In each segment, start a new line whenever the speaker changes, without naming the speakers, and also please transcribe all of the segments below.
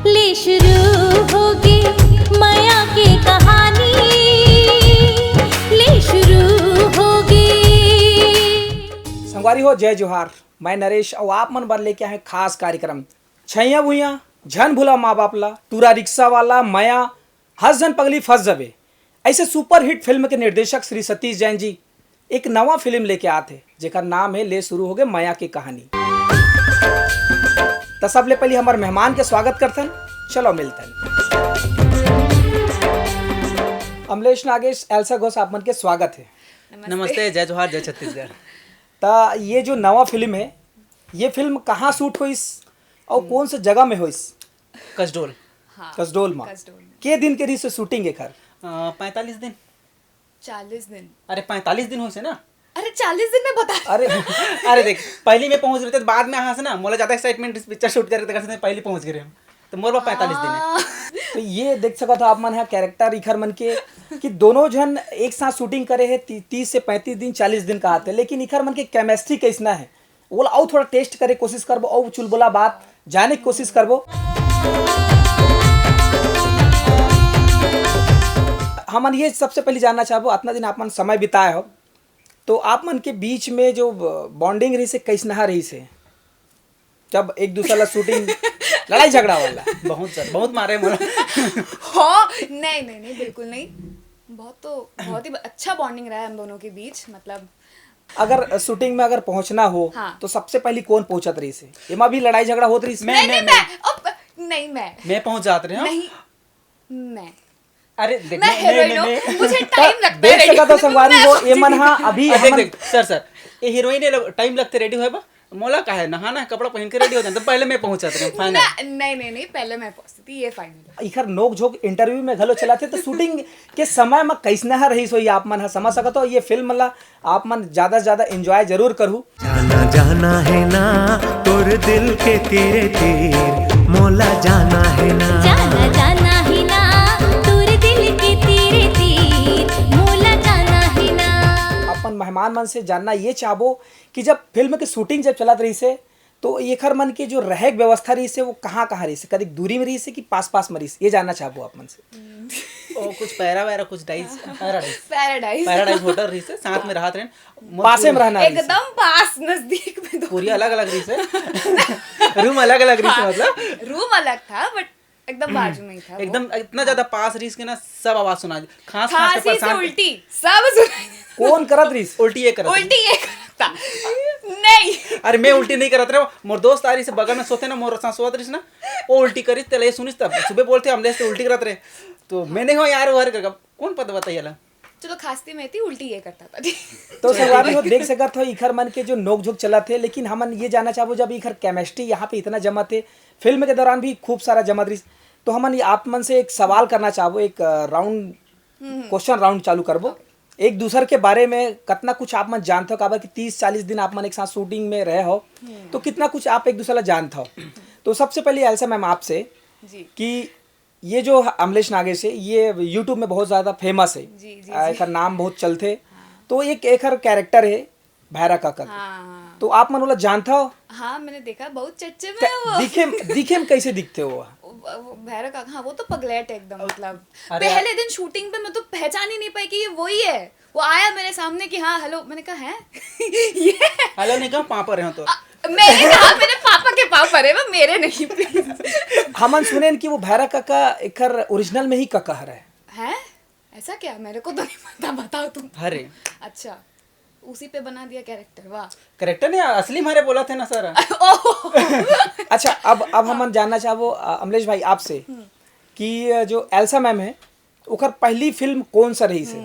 ले शुरू होगी माया की कहानी, ले शुरू होगी।
संगवारी हो, जय जोहार। मैं नरेश और आप मन बर लेके आए खास कार्यक्रम छैया भुइया झन भूला माँ बाप ला, टूरा रिक्शा वाला माया, हस जन पगली फंस जबे। ऐसे सुपरहिट फिल्म के निर्देशक श्री सतीश जैन जी एक नवा फिल्म लेके आते जेकर नाम है ले शुरू हो गए माया की कहानी। तो सबले पहले हमारे मेहमान के स्वागत करथन, चलो मिलतन। अमलेश नागेश, एल्सा घोष, आप मन के स्वागत है।
नमस्ते, जय जोहार, जय छत्तीसगढ़।
तो ये जो नवा फिल्म है, ये फिल्म कहाँ शूट होइस और कौन सा जगह में होइस?
कसडोल।
कसडोल में। के दिन के रही से शूटिंग है खर?
45 दिन।
40 दिन।
अरे 45 दिन हो से ना।
अरे 40 दिन में बता।
अरे
देख, पहली में पहुंच रहे थे, बाद में यहाँ से ना मोला ज्यादा एक्साइटमेंट इस पिक्चर शूट कर रहे थे, पहले पहुंच गए हम, तो मोर 45 दिन है।
तो ये देख सका था आप मन है कैरेक्टर इखर मन के कि दोनों जन एक साथ शूटिंग करे है 30 से 35 दिन 40 दिन का आते, लेकिन इखर मन के केमिस्ट्री कैसना है वो और थोड़ा टेस्ट करे कोशिश करबो और चुलबुला बात जाने की कोशिश करबो। हमन ये सबसे पहले जानना चाहबो, इतना दिन आप मन समय बिताए हो तो आप मन के बीच में जो बॉन्डिंग रही से कैसना रही से, जब एक दूसरा ला शूटिंग लड़ाई झगड़ा वाला?
बहुत मारे मोला।
हाँ, नहीं बिल्कुल नहीं। बहुत ही अच्छा बॉन्डिंग रहा है हम दोनों के बीच। मतलब
अगर शूटिंग में अगर पहुंचना हो
हाँ।
तो सबसे पहले कौन पहुंचत रही से? एमा भी लड़ाई झगड़ा होत रही से?
मैं
पहुंच जाते रहे।
नहीं, मैं
अरे देख,
मैं हीरोइन हूँ, मुझे टाइम लगता है
देख
रेडी
सका तो संगवारी हो ए मन हा अभी
देख सर ये हीरोइन टाइम लगते रेडी होए बा, मोला का है नहाना है, कपड़ा पहन के रेडी हो जाते, तो पहले मैं पहुंच जाते रहे फाइनल।
नहीं, पहले मैं पहुंचती थी, ये फाइनल।
इखर नोक झोंक इंटरव्यू में घलो चलाते तो शूटिंग के समय में कैसना है रही सोई आप मन हा समझ सकत हो। ये फिल्म ला आप मन ज्यादा से ज्यादा एंजॉय जरूर करू।
जाना जाना है ना तोर दिल के तीरे तीर, मोला जाना है ना,
जाना जाना ही ना तोरे दिल के तीरे तीर, मोला जाना ही ना।
अपन मेहमान मन से जानना ये चाहबो कि जब फिल्म की शूटिंग जब चलत रही से तो एखर मन के जो रहे के व्यवस्था रही से वो कहाँ रही से, कभी दूरी में रही से कि पास में रही से, ये जानना चाहबो आप मन से।
ओ कुछ पैरा कुछ पैराडाइज होटल रही से, साथ में राहत रहे,
पासे में रहना रही से।
एकदम पास, नजदीक में। तो
पूरी अलग अलग रही से। रूम अलग अलग रही से, मतलब
रूम अलग था बट एकदम बाजू में ही था।
एकदम इतना ज्यादा पास रही के ना सब आवाज सुना,
खांसी से उल्टी सब सुनाई।
कौन करत रही से?
उल्टी ये करता
नहीं।
अरे मैं उल्टी नहीं करत रहे, मोर दोस्त आ रही से बगल में सोते ना, मोर साथ सोत रही ना, वो उल्टी करी तेले सुनिस, तब सुबह बोलते हमले से उल्टी करत रहे, तो मैंने हो यार वो हर कर कौन पता बताइए।
चलो खांसी में थी, उल्टी ये करता था।
तो संगवारी हो देख सकत हो इखर मन के जो नोक झोंक चला थे, लेकिन हमन ये जानना चाहबो जब इखर केमिस्ट्री यहाँ पे इतना जमा थे, फिल्म के दौरान भी खूब सारा जमा रही, तो हमन ये आप मन से एक सवाल करना चाहबो, एक राउंड क्वेश्चन राउंड चालू करबो। एक दूसरे के बारे में कितना कुछ आप मन जानते हो, काबर कि 30-40 दिन आप मन एक साथ शूटिंग में रहे हो, तो कितना कुछ आप एक दूसरे जानते हो। तो सबसे पहले एल्सा मैम आपसे कि ये जो अमलेश नागेश है ये यूट्यूब में बहुत ज़्यादा फेमस है, एकर नाम बहुत चलते, तो एक एकर कैरेक्टर है भैरा काका।
हाँ।
तो आप मन वाला जानता हो?
हाँ, मैंने देखा, बहुत चर्चे में वो।
दिखे में कैसे दिखते हो?
भैरव काका, हाँ वो तो पगलेट है एकदम। मतलब पहले दिन शूटिंग पे मैं तो पहचान ही नहीं पाई कि ये वही है। वो आया मेरे सामने कि हाँ हेलो, मैंने कहा है ये
हेलो नहीं कहा, पापा रहे हो तो
मैंने कहा मेरे पापा के पापा रहे, वो मेरे नहीं। प्लीज
हमन सुने कि वो भैरा काका एकर ओरिजिनल में ही काका है।
ऐसा क्या? मेरे को तो नहीं पता, बताओ तुम।
अरे
अच्छा, उसी पे बना दिया कैरेक्टर। वाह,
कैरेक्टर ने असली हमारे बोला थे ना सर।
अच्छा, अब हम जानना चाहबो अमलेश भाई आपसे कि जो एल्सा मैम है ओकर पहली फिल्म कौन सा रही से?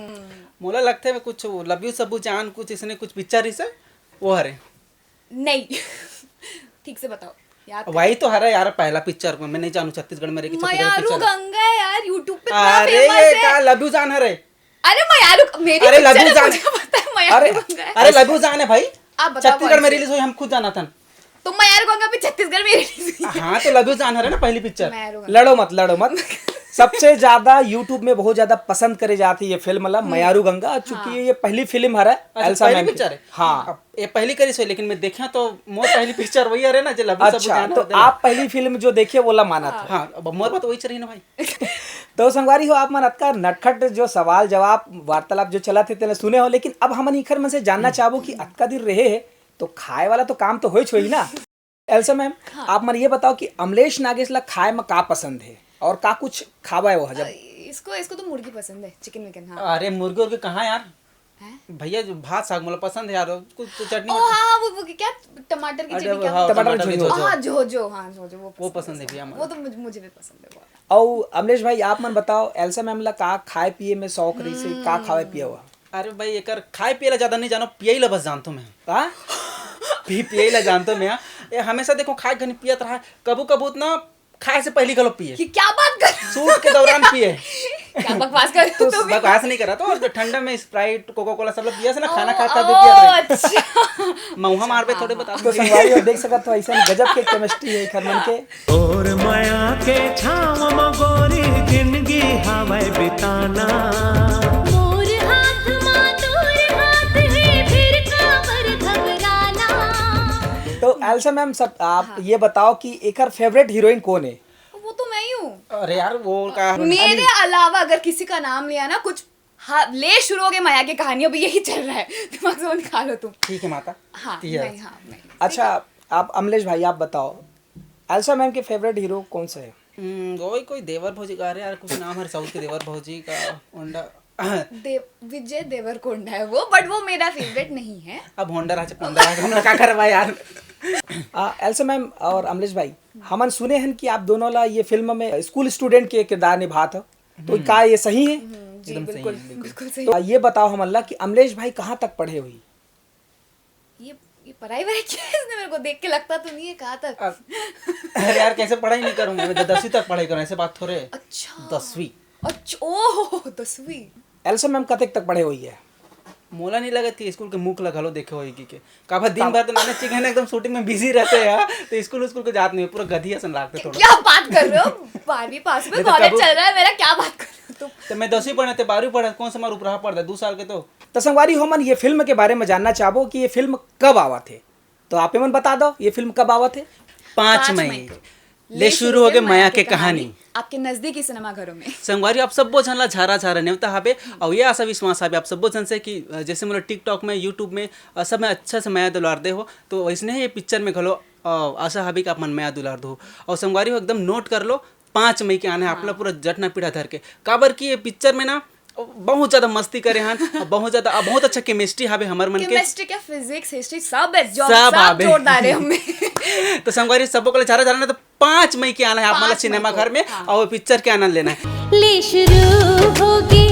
मोला लगता है कुछ लव यू सबू जान कुछ इसने कुछ पिक्चर रही से वो हरे
नहीं। ठीक से बताओ याद।
वही तो हरा यार, पहला पिक्चर मैं नहीं जानू छत्तीसगढ़ में
मयारू गंगा है यार, यूट्यूब पे
अरे ये का लव यू जान हरे।
अरे मयारू मेरी
अरे लव यू जान, अरे लव यू जान है भाई, छत्तीसगढ़ में रिलीज हुई, हम खुद जाना था।
तो मयारू गंगा भी छत्तीसगढ़ में रिलीज हुई।
हाँ तो लव यू जान हरे ना पहली पिक्चर।
लड़ो मत सबसे ज्यादा यूट्यूब में बहुत ज्यादा पसंद करे जाती है ये फिल्म मतलब मयारू गंगा, चूंकि ये पहली फिल्म है एल्सा
पहली
मैम की।
पिक्चर है
हाँ।
अब ये पहली करी सो, लेकिन मैं देखा तो मोर पहली पिक्चर वही है ना जो लबू सब
अच्छा,
जाना
तो
होता है।
आप पहली फिल्म जो देखिए वो माना था।
हाँ, अब मोर बात वही चल रही ना भाई।
तो संगवारी हो आप मन अतका नटखट जो सवाल जवाब वार्तालाप जो चला थे तेने सुने हो, लेकिन अब हमन इखर मन से जानना चाहबो कि अतका दिन रहे है तो खाए वाला तो काम तो होई छोई ना। एल्सा मैम आप मन ये बताओ कि अमलेश नागेश ला खाए में का पसंद है और का कुछ खावा है वो जब
इसको तो मुर्गी पसंद है, चिकन विकन। हाँ
अरे मुर्गे उर्गे कहाँ यार
हैं?
भैया, जो भात साग मतलब पसंद है यार, कुछ तो चटनी
ओ हाँ वो क्या टमाटर की
अरे
चटनी क्या
हाँ,
बोलते हैं?
टमाटर की
जो
हाँ जो हाँ जो
वो पसंद है भैया
वो
हमारा।
तो मुझे भी पसंद है बहुत।
और अमलेश भाई आप मन बताओ एल्सा मैम ला का खाए पिए में शौक रही से का खावे पिए हुआ
अरे भाई एकर खाए पिए ला ज्यादा नहीं जानो, पिए ला बस जानतो मैं।
हाँ?
पिए ला जानतो मैं। ये हमेशा देखो खाए घनी पियत रहा, कबू कबू ना खाए से पहले गलो पिए,
कि क्या बात कर
सूट के दौरान पिए।
क्या बकवास कर रहे हो
तो
तुम?
बकवास नहीं करा, तो ठंडा में स्प्राइट कोका कोला सब लोग पिया से ना, खाना खाता
ओ,
पिया
अच्छा।
मऊहा मार पे थोड़े बता
तो संगवारी हो देख सकत हो ऐसा गजब के केमिस्ट्री है इखर मन के।
और माया के छाव में गोरी जिंदगी हवा बिताना।
मोर हाथ मां तोर हाथ है फिर काबर घबराना।
तो एल्सा मैम सब आप ये बताओ कि एकर फेवरेट हीरोइन कौन है?
वो तो मैं ही हूँ।
अरे यार वो का
मेरे अलावा अगर किसी का नाम लिया ना कुछ हाँ ले शुरू हो गए माया की कहानी, अभी यही चल रहा है, दिमाग से वो निकालो तुम।
ठीक है माता।
हाँ
ठीक है।
नहीं हाँ नहीं।
अच्छा आप अमलेश भाई आप बताओ एल्सा मैम के फेवरेट हीरो कौन सा है?
वही कोई देवर भौजी का, अरे यार कुछ नाम है साउथ के देवर भौजी का होंडा।
विजय देवरकोंडा है वो, बट वो मेरा फेवरेट नहीं है।
अब होंडा राज कोंडा राज क्या करवा यार।
एल्सा मैम और अमलेश भाई हमन सुने हैं कि आप दोनों ला ये फिल्म में स्कूल स्टूडेंट के किरदार निभात हो, तो का ये सही है?
जी बिल्कुल बिल्कुल सही।
तो ये बताओ हम अल्लाह कि अमलेश भाई कहाँ तक पढ़े हुई?
ये पढ़ाई वढ़ाई क्या है? इसने मेरे को देख के लगता तो नहीं है कहाँ तक।
अरे यार कैसे पढ़ाई नहीं करूंगा मैं, 10वीं तक पढ़ाई करूँ, ऐसे बात थोड़े।
अच्छा
10वीं।
अच्छा ओह 10वीं।
एल्सा मैम कतेक तक पढ़े हुई है?
मोला नहीं लगा थी स्कूल के मुख लगा लो देखे होगी के काफा दिन भर तो मैंने चिकन एकदम शूटिंग में बिजी रहते हैं यार, तो स्कूल को जात नहीं, पूरा गधिया सन लागते थोड़ा।
क्या बात कर रहे हो? 12वीं पास में
नहीं तो
कॉलेज
कब-
चल रहा है मेरा, क्या बात कर रहे हो तुम?
तो मैं 10वीं पढ़े थे, 12वीं पढ़ा, कौन सा मार ऊपर पढ़ता 2 साल के तो
संगवारी हमन ये फिल्म के बारे में जानना चाहबो कि ये फिल्म कब आवा थे, तो आप मन बता दो ये फिल्म कब आवा थे?
5 मई ले शुरू हो गए माया के कहानी
आपके नजदीकी सिनेमा घरों में।
संगवारी आप सबो झन ला झारा झारा नेवता हाबे, और ये आशा विश्वास हाबे आप सबो झन से कि जैसे मतलब टिकटॉक में यूट्यूब में सब में अच्छा से माया दुलार दे हो, तो वैसने ही ये पिक्चर में घलो आशा हाबे कि आप मन माया दुलार दो। और संगवारी हो एकदम नोट कर लो 5 मई के आने हैं आपला पूरा जटना पीढ़ा धर के, काबर की ये पिक्चर में ना बहुत ज्यादा मस्ती करे हन, बहुत ज्यादा बहुत अच्छा केमिस्ट्री हाबे हमर मन के,
केमिस्ट्री क्या फिजिक्स हिस्ट्री सब है, जो
सब
सब
हाबे।
जोरदार है हमें।
तो संगवारी सबको को झारा झारा ना, तो 5 मई के आना है आप
5
मतलब
मई
सिनेमा
को,
घर में
हाँ।
और पिक्चर के आनंद लेना है।
ले शुरू होगी